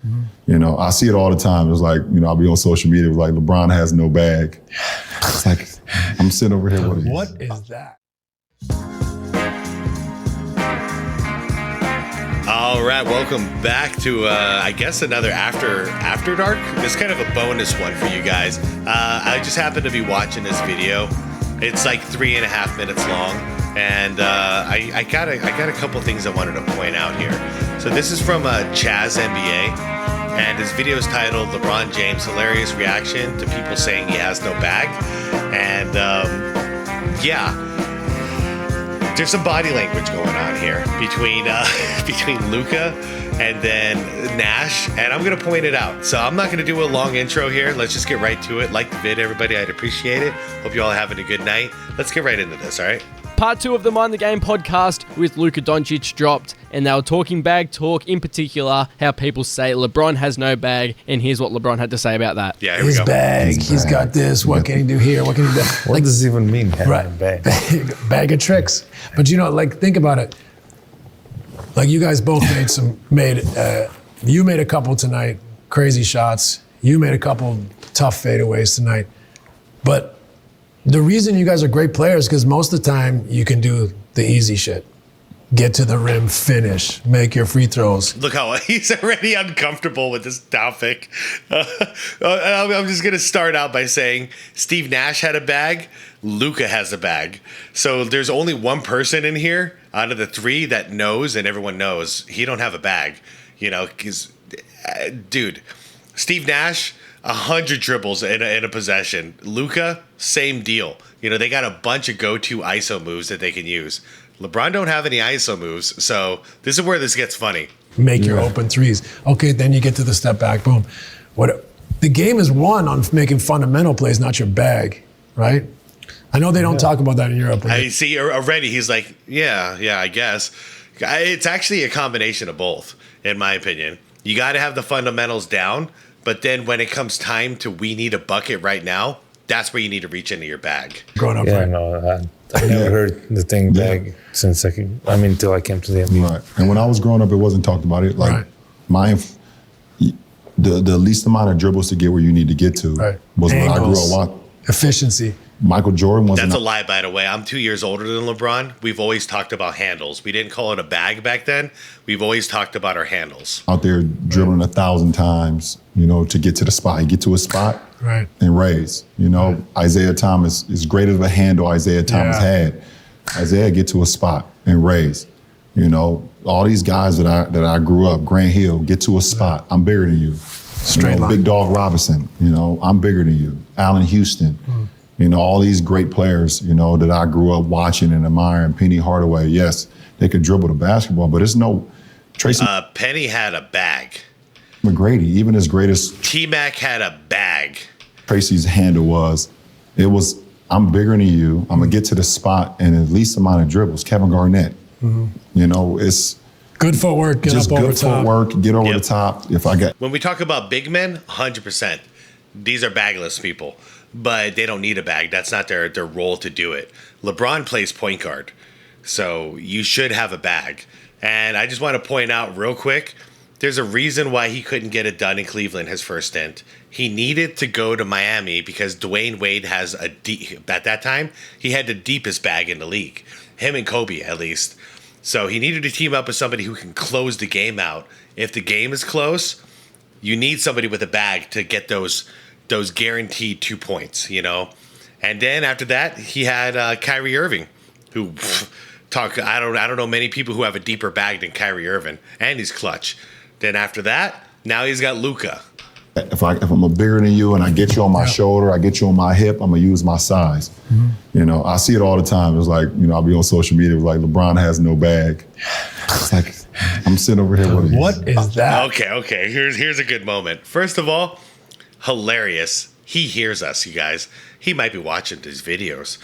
You know, I see it all the time. It's like, you know, I'll be on social media. It's like LeBron has no bag. It's like, I'm sitting over here with What is that? All right, welcome back to, I guess, another After Dark. This is kind of a bonus one for you guys. I just happened to be watching this video. It's like 3.5 minutes long, and I got a couple things I wanted to point out here. So this is from SxADk, and his video is titled "LeBron James' Hilarious Reaction to People Saying He Has No Bag," and yeah. There's some body language going on here between Luka and then Nash, and I'm gonna point it out. So I'm not gonna do a long intro here. Let's just get right to it. Like the vid, everybody. I'd appreciate it. Hope you all are having a good night. Let's get right into this. All right. Part 2 of the Mind the Game podcast with Luka Doncic dropped, and they were talking bag talk, in particular how people say LeBron has no bag, and here's what LeBron had to say about that. Yeah, here we go. He's got this. What can he do here? What can he do? What does it even mean, having a bag? Bag of tricks. But you know, like, think about it. Like, you guys both you made a couple tonight, crazy shots. You made a couple tough fadeaways tonight. But the reason you guys are great players is because most of the time you can do the easy shit. Get to the rim, finish, make your free throws. Look how he's already uncomfortable with this topic. I'm just going to start out by saying Steve Nash had a bag. Luka has a bag. So there's only one person in here out of the three that knows, and everyone knows, he don't have a bag. You know, because, dude, Steve Nash, 100 dribbles in a possession. Luka, same deal. You know, they got a bunch of go-to ISO moves that they can use. LeBron don't have any ISO moves, so this is where this gets funny. Make your open threes. Okay, then you get to the step back, boom. The game is won on making fundamental plays, not your bag, right? I know they don't talk about that in Europe. I see already. He's like, yeah, I guess. It's actually a combination of both, in my opinion. You got to have the fundamentals down, but then when it comes time to we need a bucket right now, that's where you need to reach into your bag. Growing up, yeah, no, I never heard the thing bag since until I came to the NBA. Right. And when I was growing up, it wasn't talked about it. Like the least amount of dribbles to get where you need to get to was when I grew up. Efficiency. Michael Jordan wasn't. That's a lie, by the way. I'm 2 years older than LeBron. We've always talked about handles. We didn't call it a bag back then. We've always talked about our handles. Out there dribbling 1,000 times, you know, to get to the spot. You get to a spot and raise. You know, Isaiah Thomas, as great as a handle Isaiah Thomas had, Isaiah get to a spot and raise. You know, all these guys that I grew up, Grant Hill, get to a spot. I'm bigger than you. Straight line. Big Dog Robinson, you know, I'm bigger than you. Allen Houston. You know, all these great players, you know, that I grew up watching and admiring. Penny Hardaway, yes, they could dribble the basketball, but it's no Tracy. Penny had a bag. McGrady, even as great as T-Mac had a bag. Tracy's handle was, I'm bigger than you. I'm gonna get to the spot and at least amount of dribbles. Kevin Garnett, you know, it's good footwork. Get just up over good top. footwork. Get over the top. When we talk about big men, 100%. These are bagless people. But they don't need a bag. That's not their role to do it. LeBron plays point guard, so you should have a bag. And I just want to point out real quick, there's a reason why he couldn't get it done in Cleveland his first stint. He needed to go to Miami because Dwayne Wade has at that time, he had the deepest bag in the league. Him and Kobe, at least. So he needed to team up with somebody who can close the game out. If the game is close, you need somebody with a bag to get those guaranteed 2 points, you know. And then after that, he had Kyrie Irving, who I don't know many people who have a deeper bag than Kyrie Irving, and he's clutch. Then after that, now he's got Luka. If I'm a bigger than you and I get you on my shoulder, I get you on my hip, I'm gonna use my size. You know, I see it all the time. It's like, you know, I'll be on social media. It's like LeBron has no bag. It's like I'm sitting over here with What is that? Okay. Here's a good moment. First of all, hilarious. He hears us, you guys. He might be watching these videos.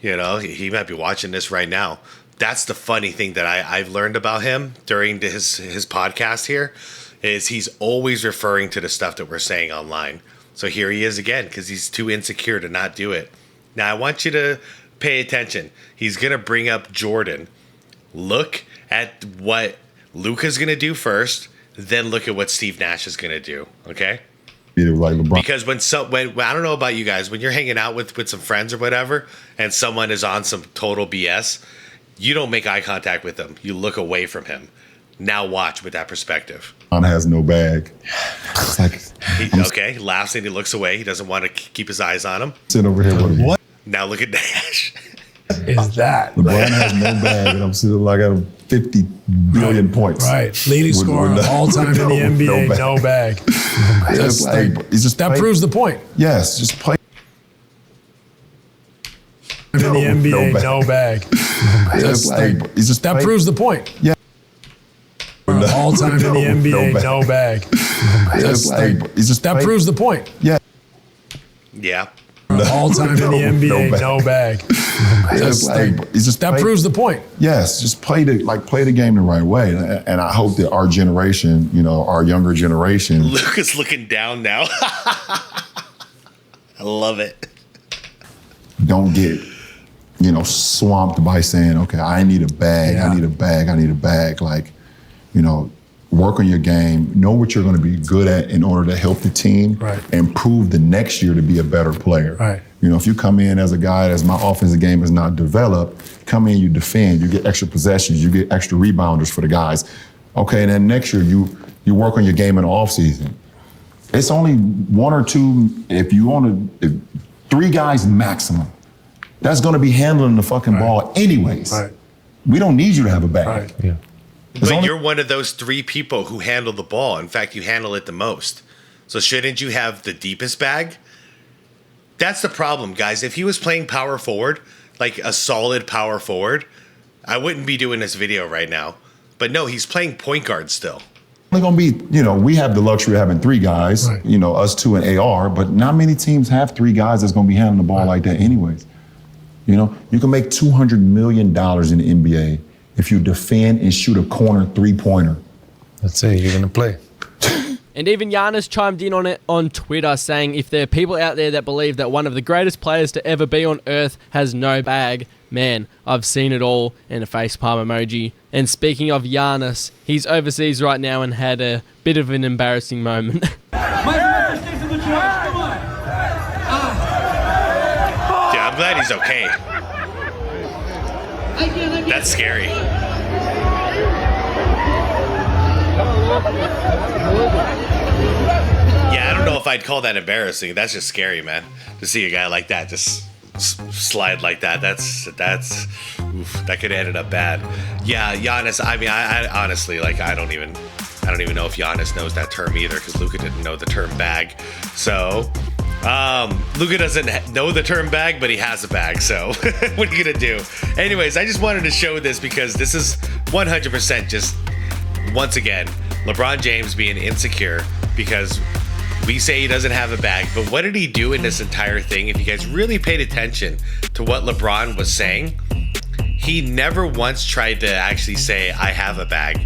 You know, he might be watching this right now. That's the funny thing that I've learned about him during his podcast here is he's always referring to the stuff that we're saying online. So here he is again because he's too insecure to not do it. Now, I want you to pay attention. He's going to bring up Jordan. Look at what Luka's going to do first. then look at what Steve Nash is going to do. Okay. Like LeBron. Because when I don't know about you guys, when you're hanging out with some friends or whatever, and someone is on some total BS, you don't make eye contact with them. You look away from him. Now watch with that perspective. LeBron has no bag. It's like, he laughs and he looks away. He doesn't want to keep his eyes on him. Sitting over here with him. What Now look at Nash. is that? LeBron has no bag, and I'm sitting like at 50 billion points. Right. Leading scorer of all time in the NBA, no bag. It's like, he's just That proves the point. Yes, just play. In the NBA, no bag. It's like, he's just That play. proves the point. Yeah. All time in the NBA, no bag. It's like, he's just That play. proves the point. Yeah. Yeah. All time in the NBA, no bag. It's like, he's just That play. proves the point. Yes, just play the game the right way, and I hope that our generation, our younger generation, Luke is looking down now. I love it. don't get, swamped by saying, okay, I need a bag, Yeah. I need a bag, I need a bag. Like, work on your game, know what you're going to be good at in order to help the team, Right. and prove the next year to be a better player. Right. If you come in as a guy as my offensive game is not developed, come in, you defend, you get extra possessions, you get extra rebounders for the guys. Okay, and then next year you work on your game in the offseason. It's only one or two, if 3 guys maximum. That's going to be handling the fucking ball anyways. Right. We don't need you to have a bag. Right. Yeah. But you're one of those 3 people who handle the ball. In fact, you handle it the most. So shouldn't you have the deepest bag? That's the problem, guys. If he was playing power forward, like a solid power forward, I wouldn't be doing this video right now. But no, he's playing point guard still. Only going to be, we have the luxury of having 3 guys, Right. us 2 and AR, but not many teams have 3 guys that's going to be handling the ball like that anyways. You can make $200 million in the NBA if you defend and shoot a corner 3-pointer. That's it. You're gonna play. And even Giannis chimed in on it on Twitter, saying if there are people out there that believe that one of the greatest players to ever be on earth has no bag, man, I've seen it all, and a facepalm emoji. And speaking of Giannis, he's overseas right now and had a bit of an embarrassing moment. Yeah, I'm glad he's okay. That's scary. Yeah, I don't know if I'd call that embarrassing. That's just scary, man. To see a guy like that just slide like that. That's oof, that could have ended up bad. Yeah, Giannis. I mean, I honestly, I don't even know if Giannis knows that term either, because Luka didn't know the term bag. So Luka doesn't know the term bag, but he has a bag. So what are you gonna do? Anyways, I just wanted to show this because this is 100% just once again LeBron James being insecure because we say he doesn't have a bag, but what did he do in this entire thing? If you guys really paid attention to what LeBron was saying, he never once tried to actually say, I have a bag.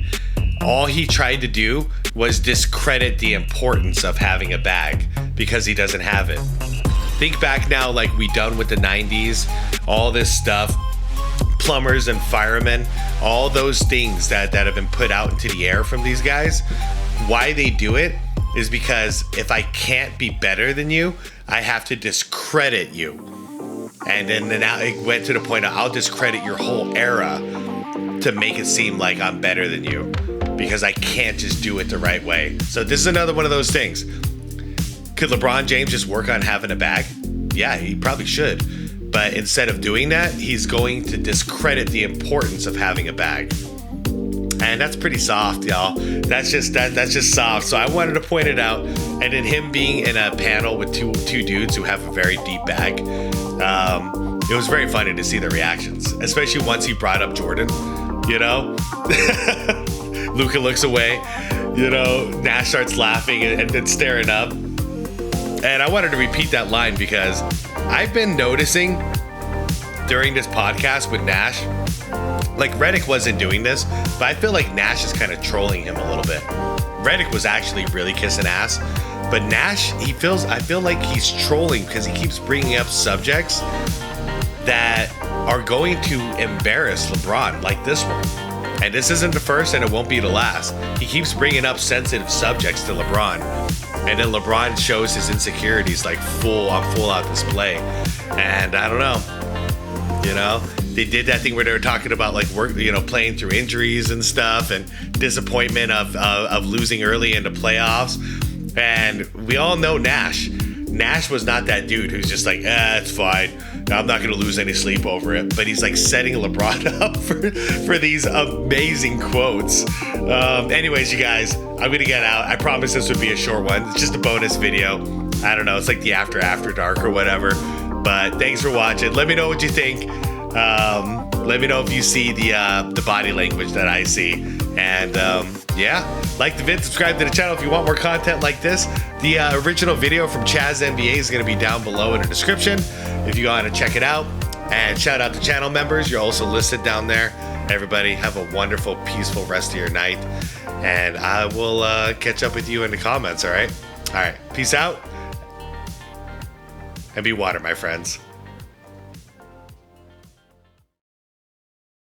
All he tried to do was discredit the importance of having a bag because he doesn't have it. Think back now, like we done with the 90s, all this stuff, plumbers and firemen, all those things that have been put out into the air from these guys. Why they do it is because if I can't be better than you, I have to discredit you. And then now it went to the point of I'll discredit your whole era to make it seem like I'm better than you because I can't just do it the right way. So this is another one of those things. Could LeBron James just work on having a bag? Yeah, he probably should. But instead of doing that, he's going to discredit the importance of having a bag. And that's pretty soft, y'all. That's just soft. So I wanted to point it out. And then him being in a panel with two dudes who have a very deep bag, it was very funny to see the reactions, especially once he brought up Jordan. Luka looks away. Nash starts laughing and then staring up. And I wanted to repeat that line because I've been noticing during this podcast with Nash, like Redick wasn't doing this, but I feel like Nash is kind of trolling him a little bit. Redick was actually really kissing ass, but Nash, I feel like he's trolling because he keeps bringing up subjects that are going to embarrass LeBron, like this one. And this isn't the first, and it won't be the last. He keeps bringing up sensitive subjects to LeBron, and then LeBron shows his insecurities like full out display. And I don't know, you know, they did that thing where they were talking about like playing through injuries and stuff, and disappointment of losing early in the playoffs. And we all know Nash. Nash was not that dude who's just like, it's fine. I'm not going to lose any sleep over it. But he's like setting LeBron up for these amazing quotes. Anyways, you guys, I'm going to get out. I promise this would be a short one. It's just a bonus video. I don't know. It's like the after dark or whatever. But thanks for watching. Let me know what you think. Let me know if you see the body language that I see. And yeah, like the vid, subscribe to the channel if you want more content like this. The original video from Chaz NBA is going to be down below in the description if you want to check it out. And shout out to channel members. You're also listed down there. Everybody have a wonderful, peaceful rest of your night. And I will catch up with you in the comments, all right? All right, peace out. And be water, my friends.